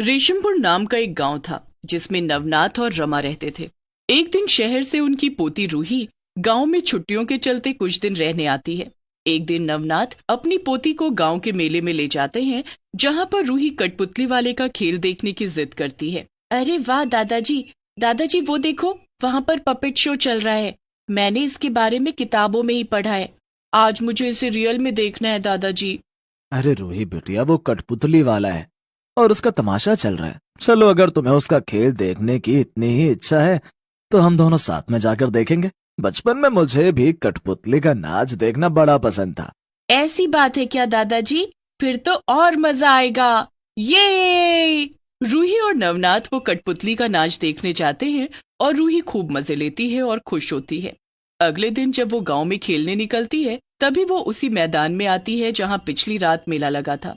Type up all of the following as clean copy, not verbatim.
रेशमपुर नाम का एक गांव था जिसमें नवनाथ और रमा रहते थे। एक दिन शहर से उनकी पोती रूही गांव में छुट्टियों के चलते कुछ दिन रहने आती है। एक दिन नवनाथ अपनी पोती को गांव के मेले में ले जाते हैं, जहां पर रूही कठपुतली वाले का खेल देखने की जिद करती है। अरे वाह दादाजी, दादाजी वो देखो, वहां पर पपेट शो चल रहा है। मैंने इसके बारे में किताबों में ही पढ़ा है। आज मुझे इसे रियल में देखना है दादाजी। अरे रूही बिटिया, वो कठपुतली वाला है और उसका तमाशा चल रहा है। चलो, अगर तुम्हें उसका खेल देखने की इतनी ही इच्छा है तो हम दोनों साथ में जाकर देखेंगे। बचपन में मुझे भी कठपुतली का नाच देखना बड़ा पसंद था। ऐसी बात है क्या दादाजी? फिर तो और मजा आएगा। ये रूही और नवनाथ वो कठपुतली का नाच देखने जाते हैं और रूही खूब मजे लेती है और खुश होती है। अगले दिन जब वो गांव में खेलने निकलती है, तभी वो उसी मैदान में आती है जहां पिछली रात मेला लगा था।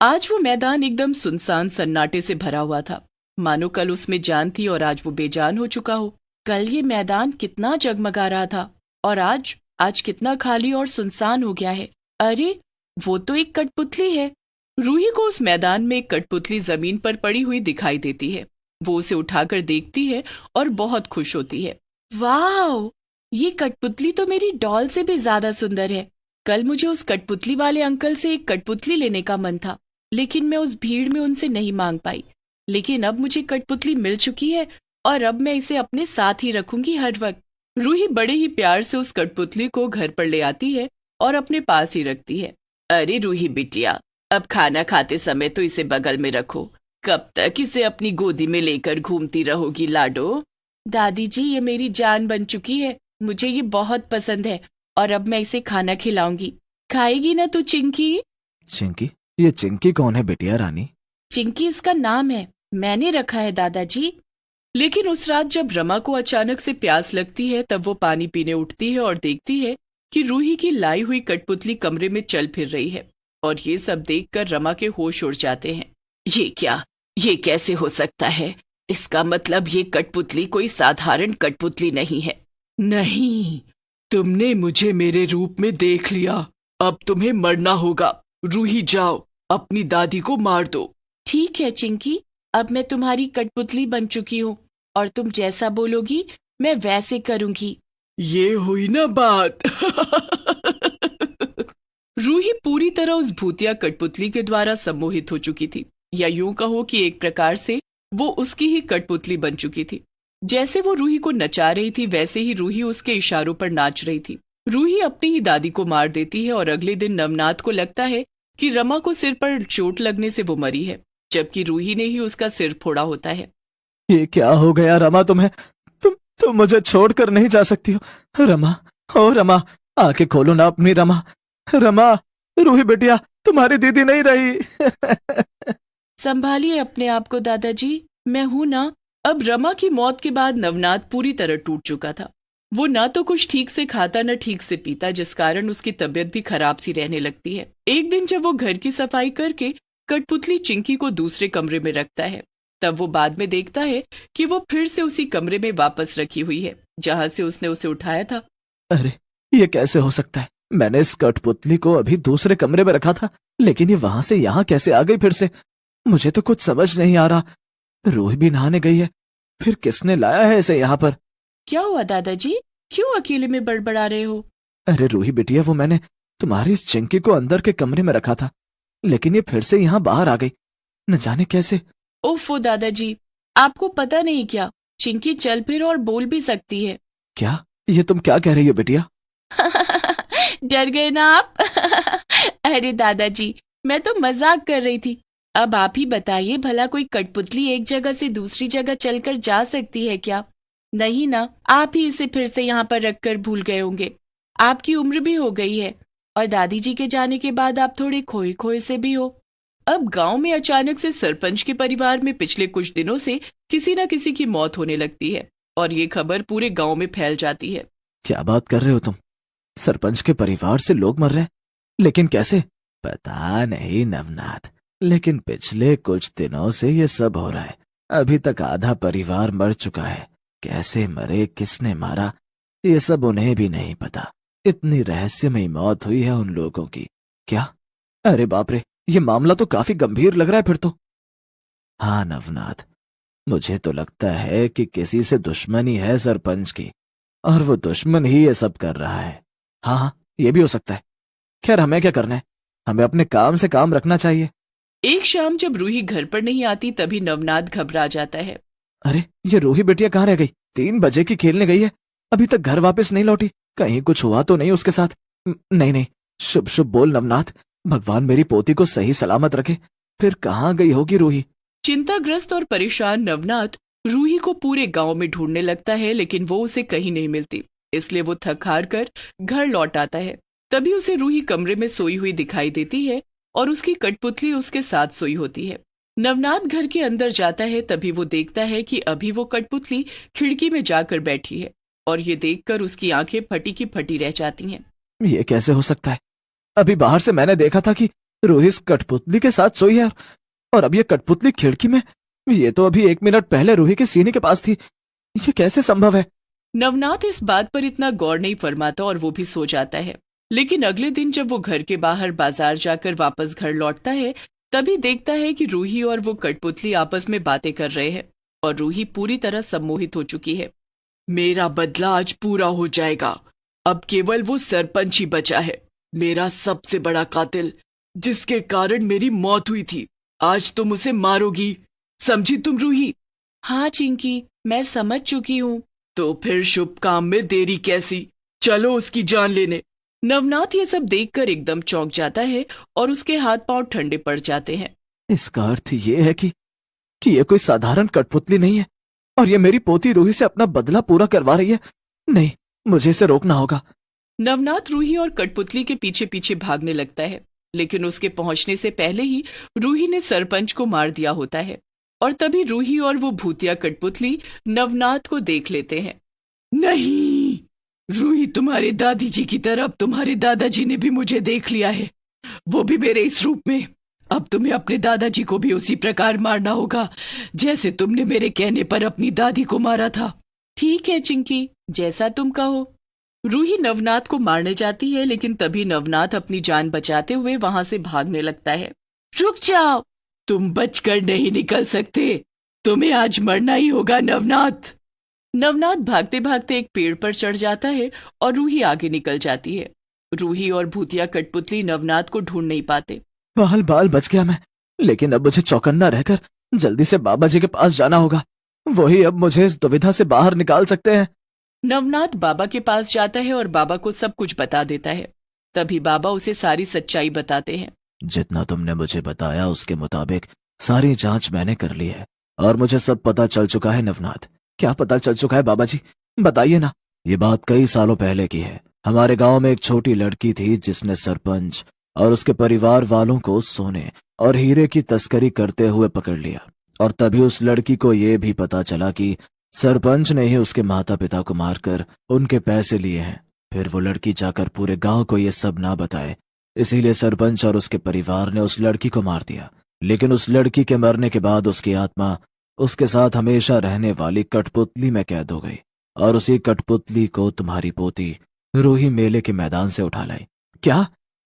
आज वो मैदान एकदम सुनसान सन्नाटे से भरा हुआ था, मानो कल उसमें जान थी और आज वो बेजान हो चुका हो। कल ये मैदान कितना जगमगा रहा था और आज कितना खाली और सुनसान हो गया है। अरे वो तो एक कठपुतली है। रूही को उस मैदान में एक कठपुतली जमीन पर पड़ी हुई दिखाई देती है। वो उसे उठाकर देखती है और बहुत खुश होती है। वाह, ये कठपुतली तो मेरी डॉल से भी ज्यादा सुंदर है। कल मुझे उस कठपुतली वाले अंकल से एक कठपुतली लेने का मन था, लेकिन मैं उस भीड़ में उनसे नहीं मांग पाई। लेकिन अब मुझे कठपुतली मिल चुकी है और अब मैं इसे अपने साथ ही रखूंगी हर वक्त। रूही बड़े ही प्यार से उस कठपुतली को घर पर ले आती है और अपने पास ही रखती है। अरे रूही बिटिया, अब खाना खाते समय तो इसे बगल में रखो। कब तक इसे अपनी गोदी में लेकर घूमती रहोगी लाडो? दादी जी, ये मेरी जान बन चुकी है। मुझे ये बहुत पसंद है और अब मैं इसे खाना खिलाऊंगी। खाएगी ना तू चिंकी? चिंकी? ये चिंकी कौन है बिटिया रानी? चिंकी इसका नाम है, मैंने रखा है दादाजी। लेकिन उस रात जब रमा को अचानक से प्यास लगती है, तब वो पानी पीने उठती है और देखती है कि रूही की लाई हुई कठपुतली कमरे में चल फिर रही है। और ये सब देखकर रमा के होश उड़ जाते हैं। ये क्या, ये कैसे हो सकता है? इसका मतलब ये कठपुतली कोई साधारण कठपुतली नहीं है। नहीं, तुमने मुझे मेरे रूप में देख लिया। अब तुम्हें मरना होगा। रूही जाओ, अपनी दादी को मार दो। ठीक है चिंकी, अब मैं तुम्हारी कठपुतली बन चुकी हूँ और तुम जैसा बोलोगी मैं वैसे करूंगी। ये हुई ना बात। रूही पूरी तरह उस भूतिया कठपुतली के द्वारा सम्मोहित हो चुकी थी, या यूं कहो कि एक प्रकार से वो उसकी ही कठपुतली बन चुकी थी। जैसे वो रूही को नचा रही थी, वैसे ही रूही उसके इशारों पर नाच रही थी। रूही अपनी ही दादी को मार देती है और अगले दिन नवनाथ को लगता है कि रमा को सिर पर चोट लगने से वो मरी है, जबकि रूही ने ही उसका सिर फोड़ा होता है। ये क्या हो गया रमा तुम्हें? तुम मुझे छोड़कर नहीं जा सकती हो रमा। ओ रमा, आंखें खोलो ना अपनी रमा। रमा, रूही बिटिया, तुम्हारी दीदी नहीं रही। संभालिए अपने आप को दादाजी, मैं हूं ना। अब रमा की मौत के बाद नवनाथ पूरी तरह टूट चुका था। वो ना तो कुछ ठीक से खाता न ठीक से पीता, जिस कारण उसकी तबीयत भी खराब सी रहने लगती है। एक दिन जब वो घर की सफाई करके कठपुतली चिंकी को दूसरे कमरे में रखता है, तब वो बाद में देखता है कि वो फिर से उसी कमरे में वापस रखी हुई है जहां से उसने उसे उठाया था। अरे, ये कैसे हो सकता है? मैंने इस कठपुतली को अभी दूसरे कमरे में रखा था, लेकिन ये वहां से यहाँ कैसे आ गई फिर से? मुझे तो कुछ समझ नहीं आ रहा। रूही भी नहाने गई है, फिर किसने लाया है इसे यहाँ पर? क्या हुआ दादाजी, क्यों अकेले में बड़बड़ा रहे हो? अरे रूही बिटिया, वो मैंने तुम्हारी इस चिंकी को अंदर के कमरे में रखा था, लेकिन ये फिर से यहाँ बाहर आ गई, न जाने कैसे। ओफो दादाजी, आपको पता नहीं क्या, चिंकी चल फिर और बोल भी सकती है। क्या? ये तुम क्या कह रही हो बिटिया? डर गए ना आप? अरे दादाजी, मैं तो मजाक कर रही थी। अब आप ही बताइए, भला कोई कठपुतली एक जगह से दूसरी जगह चलकर जा सकती है क्या? नहीं ना, आप ही इसे फिर से यहाँ पर रखकर भूल गए होंगे। आपकी उम्र भी हो गई है और दादी जी के जाने के बाद आप थोड़े खोए खोए से भी हो। अब गांव में अचानक से सरपंच के परिवार में पिछले कुछ दिनों से किसी न किसी की मौत होने लगती है और ये खबर पूरे गांव में फैल जाती है। क्या बात कर रहे हो तुम? सरपंच के परिवार से लोग मर रहे हैं? लेकिन कैसे? पता नहीं नवनाथ, लेकिन पिछले कुछ दिनों से ये सब हो रहा है। अभी तक आधा परिवार मर चुका है। कैसे मरे, किसने मारा, ये सब उन्हें भी नहीं पता। इतनी रहस्यमयी मौत हुई है उन लोगों की। क्या? अरे बाप रे, ये मामला तो काफी गंभीर लग रहा है फिर तो। हाँ नवनाथ, मुझे तो लगता है कि किसी से दुश्मनी है सरपंच की, और वो दुश्मन ही ये सब कर रहा है। हाँ हाँ, ये भी हो सकता है। खैर, हमें क्या करना है, हमें अपने काम से काम रखना चाहिए। एक शाम जब रूही घर पर नहीं आती तभी नवनाथ घबरा जाता है। अरे, ये रूही बेटिया कहाँ रह गई? 3 बजे की खेलने गई है, अभी तक घर वापस नहीं लौटी। कहीं कुछ हुआ तो नहीं उसके साथ? नहीं नहीं, शुभ शुभ बोल नवनाथ, भगवान मेरी पोती को सही सलामत रखे। फिर कहाँ गई होगी रूही? चिंताग्रस्त और परेशान नवनाथ रूही को पूरे गांव में ढूंढने लगता है, लेकिन वो उसे कहीं नहीं मिलती। इसलिए वो थक हार कर घर लौट आता है। तभी उसे रूही कमरे में सोई हुई दिखाई देती है और उसकी कठपुतली उसके साथ सोई होती है। नवनाथ घर के अंदर जाता है, तभी वो देखता है कि अभी वो कठपुतली खिड़की में जाकर बैठी है, और ये देखकर उसकी आंखें फटी की फटी रह जाती हैं। ये कैसे हो सकता है? अभी बाहर से मैंने देखा था कि रूही इस कठपुतली के साथ सोई है, और अब ये कठपुतली खिड़की में। ये तो अभी 1 मिनट पहले रूही के सीने के पास थी। ये कैसे संभव है? नवनाथ इस बात पर इतना गौर नहीं फरमाता और वो भी सो जाता है। लेकिन अगले दिन जब वो घर के बाहर बाजार जाकर वापस घर लौटता है, तभी देखता है कि रूही और वो कठपुतली आपस में बातें कर रहे हैं, और रूही पूरी तरह सम्मोहित हो चुकी है। मेरा बदला आज पूरा हो जाएगा। अब केवल वो सरपंच ही बचा है, मेरा सबसे बड़ा कातिल, जिसके कारण मेरी मौत हुई थी। आज तुम उसे मारोगी, समझी तुम रूही? हाँ चिंकी, मैं समझ चुकी हूँ। तो फिर शुभ काम में देरी कैसी, चलो उसकी जान लेने। नवनाथ ये सब देखकर एकदम चौंक जाता है और उसके हाथ पांव ठंडे पड़ जाते हैं। इसका अर्थ ये है कि ये कोई साधारण कठपुतली नहीं है, और ये मेरी पोती रूही से अपना बदला पूरा करवा रही है। नहीं, मुझे इसे रोकना होगा। नवनाथ रूही और कठपुतली के पीछे पीछे भागने लगता है, लेकिन उसके पहुंचने से पहले ही रूही ने सरपंच को मार दिया होता है। और तभी रूही और वो भूतिया कठपुतली नवनाथ को देख लेते हैं। नहीं, रूही तुम्हारे दादी जी की तरह तुम्हारे दादाजी ने भी मुझे देख लिया है, वो भी मेरे इस रूप में। अब तुम्हें अपने दादाजी को भी उसी प्रकार मारना होगा जैसे तुमने मेरे कहने पर अपनी दादी को मारा था। ठीक है चिंकी, जैसा तुम कहो। रूही नवनाथ को मारने जाती है, लेकिन तभी नवनाथ अपनी जान बचाते हुए वहां से भागने लगता है। रुक जाओ, तुम बचकर नहीं निकल सकते, तुम्हें आज मरना ही होगा नवनाथ। नवनाथ भागते भागते एक पेड़ पर चढ़ जाता है और रूही आगे निकल जाती है। रूही और भूतिया कठपुतली नवनाथ को ढूंढ नहीं पाते। बाल बाल बच गया मैं, लेकिन अब मुझे चौकन्ना रहकर जल्दी से बाबा जी के पास जाना होगा। वही अब मुझे इस दुविधा से बाहर निकाल सकते हैं। नवनाथ बाबा के पास जाता है और बाबा को सब कुछ बता देता है। तभी बाबा उसे सारी सच्चाई बताते हैं। जितना तुमने मुझे बताया उसके मुताबिक सारी जांच मैंने कर ली है, और मुझे सब पता चल चुका है नवनाथ। क्या पता चल चुका है बाबा जी, बताइए ना। ये बात कई सालों पहले की है। हमारे गांव में एक छोटी लड़की थी जिसने सरपंच और उसके परिवार वालों को सोने और हीरे की तस्करी करते हुए पकड़ लिया, और तभी उस लड़की को यह भी पता चला कि सरपंच ने ही उसके माता पिता को मारकर उनके पैसे लिए हैं। फिर वो लड़की जाकर पूरे गांव को ये सब ना बताए, इसीलिए सरपंच और उसके परिवार ने उस लड़की को मार दिया। लेकिन उस लड़की के मरने के बाद उसकी आत्मा उसके साथ हमेशा रहने वाली कठपुतली में कैद हो गई, और उसी कठपुतली को तुम्हारी पोती रूही मेले के मैदान से उठा लाई। क्या?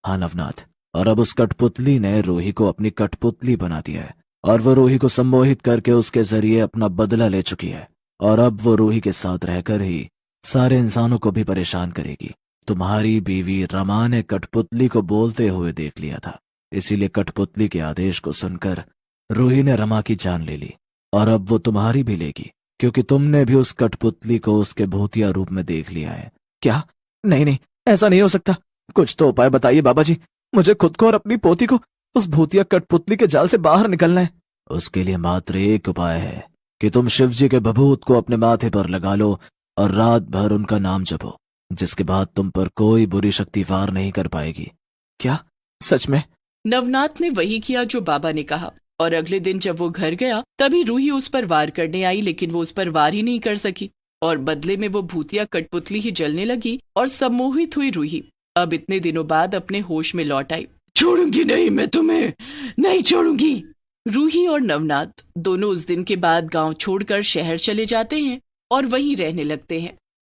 हाँ नवनाथ, और अब उस कठपुतली ने रूही को अपनी कठपुतली बना दिया है, और वो रूही को सम्मोहित करके उसके जरिए अपना बदला ले चुकी है, और अब वो रूही के साथ रहकर ही सारे इंसानों को भी परेशान करेगी। तुम्हारी बीवी रमा ने कठपुतली को बोलते हुए देख लिया था, इसीलिए कठपुतली के आदेश को सुनकर रूही ने रमा की जान ले ली, और अब वो तुम्हारी भी लेगी, क्योंकि तुमने भी उस कठपुतली को उसके भूतिया रूप में देख लिया है। क्या? नहीं नहीं, ऐसा नहीं हो सकता। कुछ तो उपाय बताइए बाबा जी, मुझे खुद को और अपनी पोती को उस भूतिया कठपुतली के जाल से बाहर निकलना है। उसके लिए मात्र एक उपाय है कि तुम शिव जी के भभूत को अपने माथे पर लगा लो और रात भर उनका नाम जपो, जिसके बाद तुम पर कोई बुरी शक्ति वार नहीं कर पाएगी। क्या? सच में? नवनाथ ने वही किया जो बाबा ने कहा, और अगले दिन जब वो घर गया तभी रूही उस पर वार करने आई, लेकिन वो उस पर वार ही नहीं कर सकी, और बदले में वो भूतिया कठपुतली ही जलने लगी और सम्मोहित हुई रूही अब इतने दिनों बाद अपने होश में लौट आई। छोड़ूंगी नहीं, मैं तुम्हें नहीं छोड़ूंगी। रूही और नवनाथ दोनों उस दिन के बाद गांव छोड़कर शहर चले जाते हैं और वहीं रहने लगते हैं।